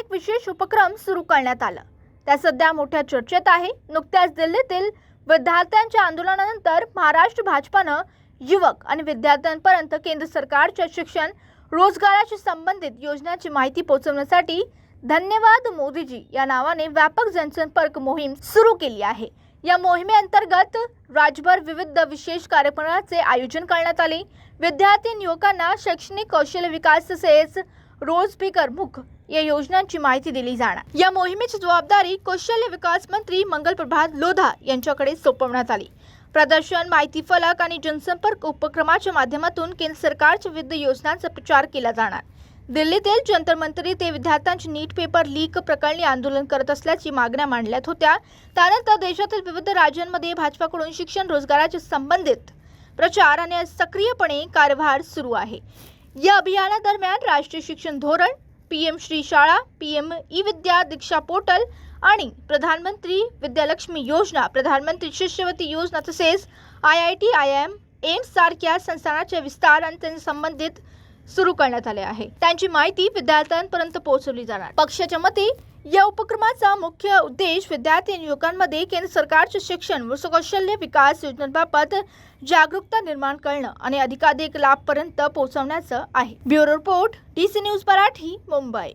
एक विशेष उपक्रम सुरू करण्यात आला. त्या सध्या मोठ्या चर्चेत आहे. नुकत्याच दिल्लीतील विद्यार्थ्यांच्या आंदोलनानंतर महाराष्ट्र भाजपानं युवक आणि विद्यार्थ्यांपर्यंत केंद्र सरकारच्या शिक्षण रोजगाराशी संबंधित योजनांची माहिती पोहोचवण्यासाठी धन्यवाद मोदीजी या नावाने व्यापक जनसंपर्क मोहीम सुरू केली आहे. या मोहिमेअंतर्गत राज्यभर विविध विशेष कार्यक्रमांचे आयोजन करण्यात आले. विद्यार्थी युवकांना शैक्षणिक कौशल्य विकास तसेच रोजगारोन्मुख या योजनांची माहिती दिली जाणार. या मोहिमेची जबाबदारी कौशल्य विकास मंत्री मंगल प्रभात लोधा यांच्याकडे सोपवण्यात आली. प्रदर्शन, माहिती फलक आणि जनसंपर्क उपक्रमाच्या माध्यमातून केंद्र सरकारच्या विविध योजनांचा प्रचार केला जाणार. दिल्लीतील जंतर मंतरी ते विद्यार्थ्यांची नीट पेपर लीक प्रकरणी आंदोलन करत असल्याची मागण्या मांडल्यात होत्या. त्यानंतर देशातील विविध राज्यांमध्ये भाजपाकडून शिक्षण रोजगाराच्या संबंधित प्रचार आणि सक्रियपणे कार्यभार सुरू आहे. या अभियानादरम्यान राष्ट्रीय शिक्षण धोरण, पीएम श्री शाळा, पीएम ई विद्या दीक्षा पोर्टल आणि प्रधानमंत्री विद्यालक्ष्मी योजना, प्रधानमंत्री शिष्यवृत्ती योजना तसेच IIT, IIM, एम्स सारख्या संस्थांच्या विस्तार आणि त्यांच्या संबंधित सुरू करण्यात आले आहे. त्यांची माहिती विद्यार्थ्यांपर्यंत पोहोचवली जाणार. पक्षाच्या मते या उपक्रमाचा मुख्य उद्देश विद्यार्थी आणि युवकांमध्ये केंद्र सरकारच्या शिक्षण व कौशल्य विकास योजनांबाबत जागरूकता निर्माण करणं आणि अधिकाधिक लाभपर्यंत पोहोचवण्याचं आहे. Bureau report, DC news Marathi, Mumbai.